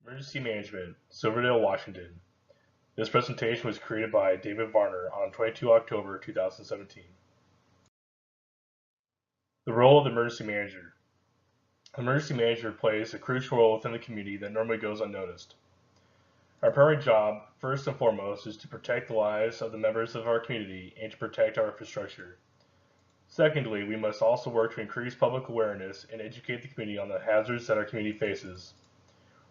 Emergency Management, Silverdale, Washington. This presentation was created by David Varner on 22 October 2017. The role of the emergency manager. The emergency manager plays a crucial role within the community that normally goes unnoticed. Our primary job, first and foremost, is to protect the lives of the members of our community and to protect our infrastructure. Secondly, we must also work to increase public awareness and educate the community on the hazards that our community faces.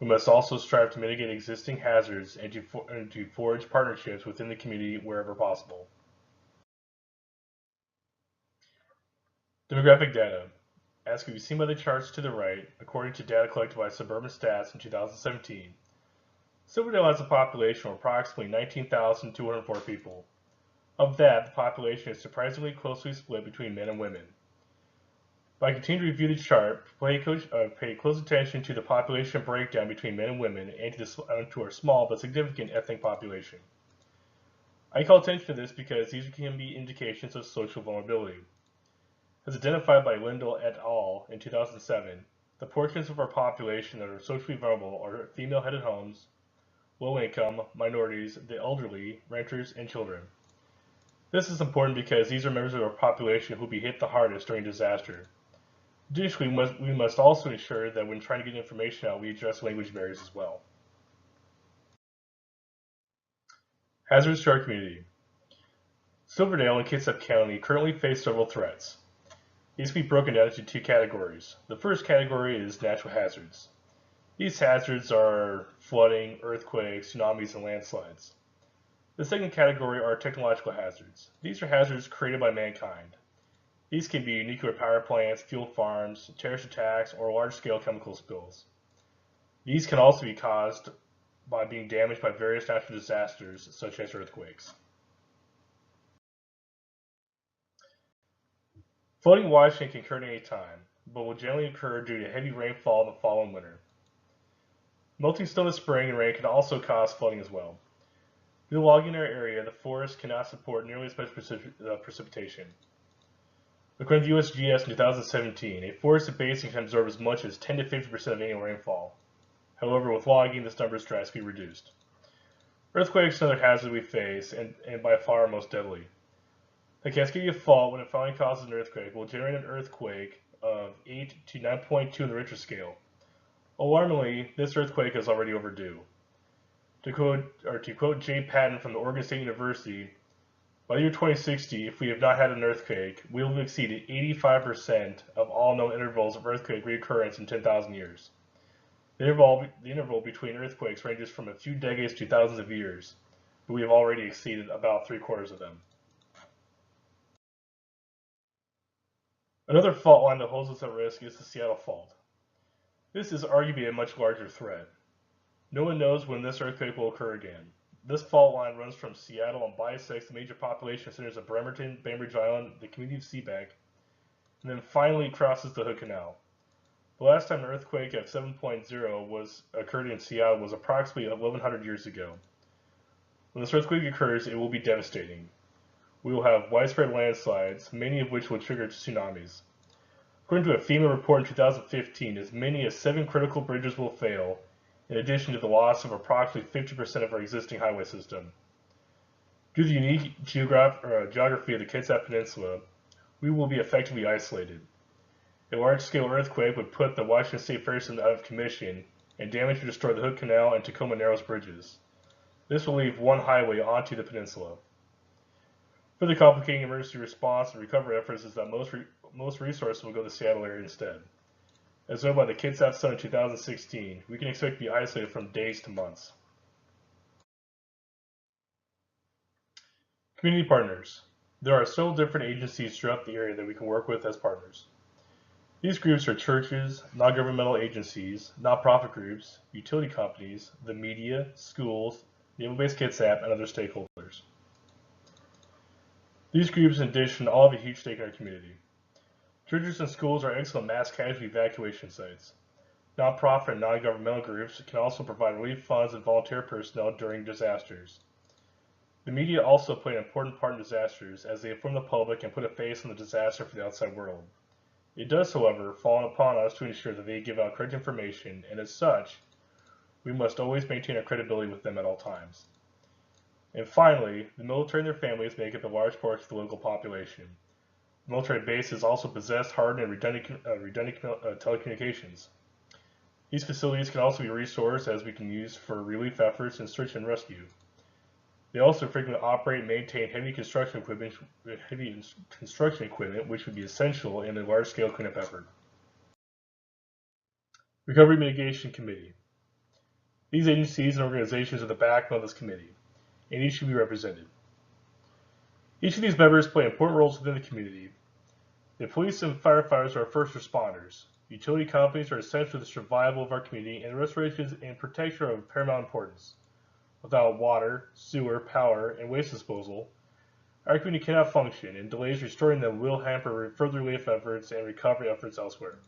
We must also strive to mitigate existing hazards and to forge partnerships within the community wherever possible. Demographic data. As can be seen by the charts to the right, according to data collected by Suburban Stats in 2017, Silverdale has a population of approximately 19,204 people. Of that, the population is surprisingly closely split between men and women. By continuing to review the chart, pay close attention to the population breakdown between men and women and to our small but significant ethnic population. I call attention to this because these can be indications of social vulnerability. As identified by Lindell et al. In 2007, the portions of our population that are socially vulnerable are female-headed homes, low income, minorities, the elderly, renters, and children. This is important because these are members of our population who will be hit the hardest during disaster. Additionally, we must also ensure that when trying to get information out, we address language barriers as well. Hazards to our community. Silverdale and Kitsap County currently face several threats. These can be broken down into two categories. The first category is natural hazards. These hazards are flooding, earthquakes, tsunamis, and landslides. The second category are technological hazards. These are hazards created by mankind. These can be nuclear power plants, fuel farms, terrorist attacks, or large-scale chemical spills. These can also be caused by being damaged by various natural disasters, such as earthquakes. Flooding in Washington can occur at any time, but will generally occur due to heavy rainfall in the fall and winter. Melting snow in the spring and rain can also cause flooding as well. Due to logging in our area, the forest cannot support nearly as much precipitation. According to the USGS in 2017, a forested basin can absorb as much as 10 to 50% of annual rainfall. However, with logging, this number is drastically reduced. Earthquakes are another hazard we face, and by far most deadly. The Cascadia Fault, when it finally causes an earthquake, will generate an earthquake of 8 to 9.2 in the Richter scale. Alarmingly, this earthquake is already overdue. To quote Jay Patton from the Oregon State University, by the year 2060, if we have not had an earthquake, we will have exceeded 85% of all known intervals of earthquake reoccurrence in 10,000 years. The interval between earthquakes ranges from a few decades to thousands of years, but we have already exceeded about 3/4 of them. Another fault line that holds us at risk is the Seattle Fault. This is arguably a much larger threat. No one knows when this earthquake will occur again. This fault line runs from Seattle and bisects the major population centers of Bremerton, Bainbridge Island, the community of Seebeck, and then finally crosses the Hood Canal. The last time an earthquake of 7.0 occurred in Seattle was approximately 1,100 years ago. When this earthquake occurs, it will be devastating. We will have widespread landslides, many of which will trigger tsunamis. According to a FEMA report in 2015, as many as 7 critical bridges will fail, in addition to the loss of approximately 50% of our existing highway system. Due to the unique geography of the Kitsap Peninsula, we will be effectively isolated. A large-scale earthquake would put the Washington State Ferry System out of commission and damage or destroy the Hood Canal and Tacoma Narrows bridges. This will leave one highway onto the peninsula. Further complicating emergency response and recovery efforts is that most resources will go to the Seattle area instead. As noted by the Kitsap Sun in 2016, we can expect to be isolated from days to months. Community partners. There are several different agencies throughout the area that we can work with as partners. These groups are churches, non-governmental agencies, nonprofit groups, utility companies, the media, schools, Naval Base Kitsap, and other stakeholders. These groups, in addition, all have a huge stake in our community. Churches and schools are excellent mass casualty evacuation sites. Nonprofit and non-governmental groups can also provide relief funds and volunteer personnel during disasters. The media also play an important part in disasters as they inform the public and put a face on the disaster for the outside world. It does, however, fall upon us to ensure that they give out correct information, and as such, We must always maintain our credibility with them at all times. And finally, the military and their families make up a large portion of the local population. The military bases also possess hardened and redundant telecommunications. These facilities can also be resourced as we can use for relief efforts and search and rescue. They also frequently operate and maintain heavy construction equipment, which would be essential in a large-scale cleanup effort. Recovery Mitigation Committee. These agencies and organizations are the backbone of this committee, and each should be represented. Each of these members play important roles within the community. The police and firefighters are first responders. Utility companies are essential to the survival of our community, and the restoration and protection are of paramount importance. Without water, sewer, power, and waste disposal, our community cannot function, and delays restoring them will hamper further relief efforts and recovery efforts elsewhere.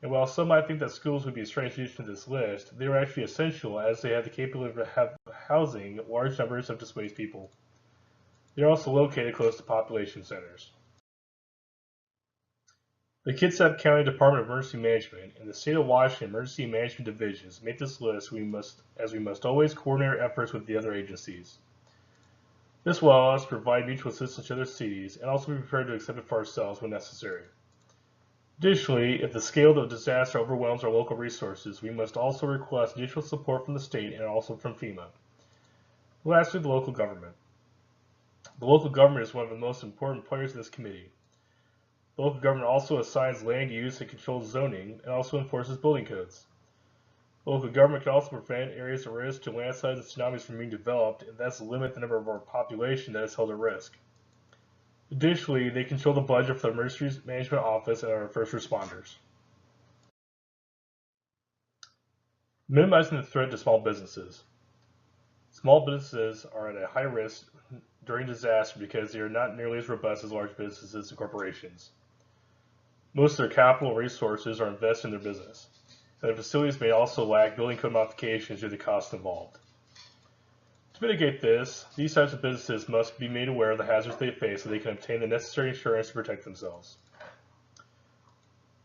And while some might think that schools would be a strange addition to this list, they are actually essential as they have the capability of housing large numbers of displaced people. They are also located close to population centers. The Kitsap County Department of Emergency Management and the State of Washington Emergency Management Divisions make this list as we must always coordinate our efforts with the other agencies. This will allow us to provide mutual assistance to other cities and also be prepared to accept it for ourselves when necessary. Additionally, if the scale of the disaster overwhelms our local resources, we must also request additional support from the state and also from FEMA. Lastly, the local government. The local government is one of the most important players in this committee. The local government also assigns land use and controls zoning and also enforces building codes. The local government can also prevent areas at risk to landslides and tsunamis from being developed, and thus limit the number of our population that is held at risk. Additionally, they control the budget for the Emergency Management Office and our first responders. Minimizing the threat to small businesses. Small businesses are at a high risk during disaster because they are not nearly as robust as large businesses and corporations. Most of their capital resources are invested in their business, and their facilities may also lack building code modifications due to the cost involved. To mitigate this, these types of businesses must be made aware of the hazards they face so they can obtain the necessary insurance to protect themselves.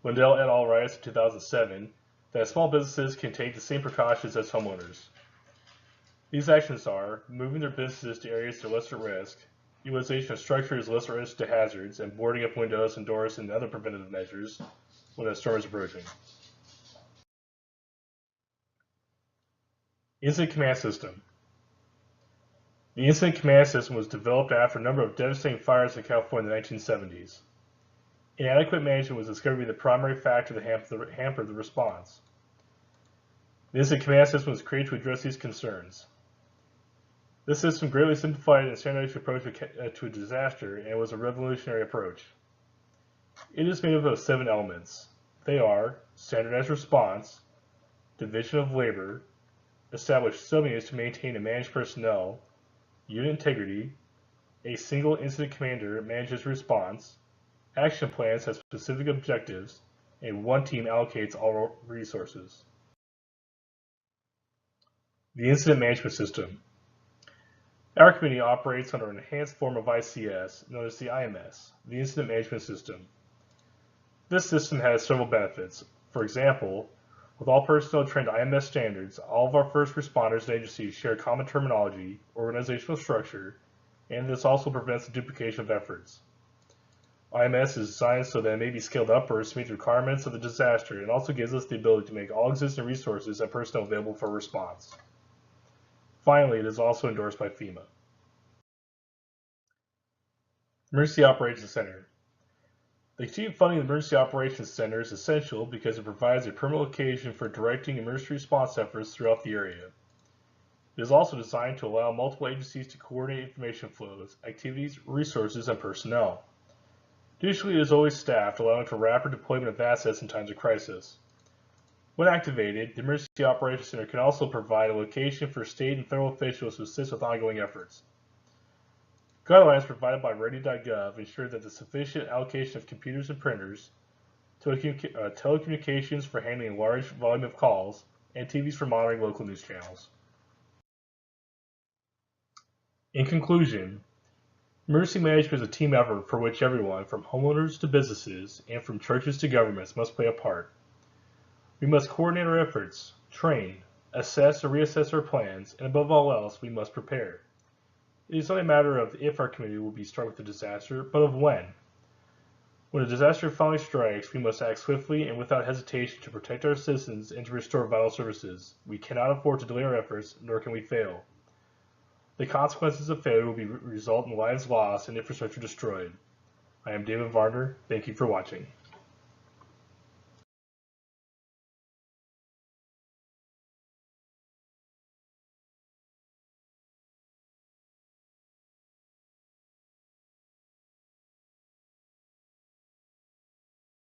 Lindell et al. Writes in 2007 that small businesses can take the same precautions as homeowners. These actions are moving their businesses to areas that are less at risk, utilization of structures less at risk to hazards, and boarding up windows and doors and other preventative measures when a storm is approaching. Incident Command System. The Incident Command System was developed after a number of devastating fires in California in the 1970s. Inadequate management was discovered to be the primary factor that hampered the response. The Incident Command System was created to address these concerns. This system greatly simplified and standardized approach to a disaster, and it was a revolutionary approach. It is made up of 7 elements. They are standardized response, division of labor, establish subunits to maintain and manage personnel, unit integrity, a single incident commander manages response, action plans have specific objectives, and one team allocates all resources. The Incident Management System. Our committee operates under an enhanced form of ICS known as the IMS, the Incident Management System. This system has several benefits. For example, with all personnel trained to IMS standards, all of our first responders and agencies share common terminology, organizational structure, and this also prevents the duplication of efforts. IMS is designed so that it may be scaled upwards to meet the requirements of the disaster and also gives us the ability to make all existing resources and personnel available for response. Finally, it is also endorsed by FEMA. Emergency Operations Center. The continued funding of the Emergency Operations Center is essential because it provides a permanent location for directing emergency response efforts throughout the area. It is also designed to allow multiple agencies to coordinate information flows, activities, resources, and personnel. Additionally, it is always staffed, allowing for rapid deployment of assets in times of crisis. When activated, the Emergency Operations Center can also provide a location for state and federal officials to assist with ongoing efforts. Guidelines provided by ready.gov ensure that the sufficient allocation of computers and printers, telecommunications for handling a large volume of calls, and TVs for monitoring local news channels. In conclusion, emergency management is a team effort for which everyone, from homeowners to businesses and from churches to governments, must play a part. We must coordinate our efforts, train, assess or reassess our plans, and above all else, we must prepare. It is not a matter of if our community will be struck with a disaster, but of when. When a disaster finally strikes, we must act swiftly and without hesitation to protect our citizens and to restore vital services. We cannot afford to delay our efforts, nor can we fail. The consequences of failure will result in lives lost and infrastructure destroyed. I am David Varner. Thank you for watching.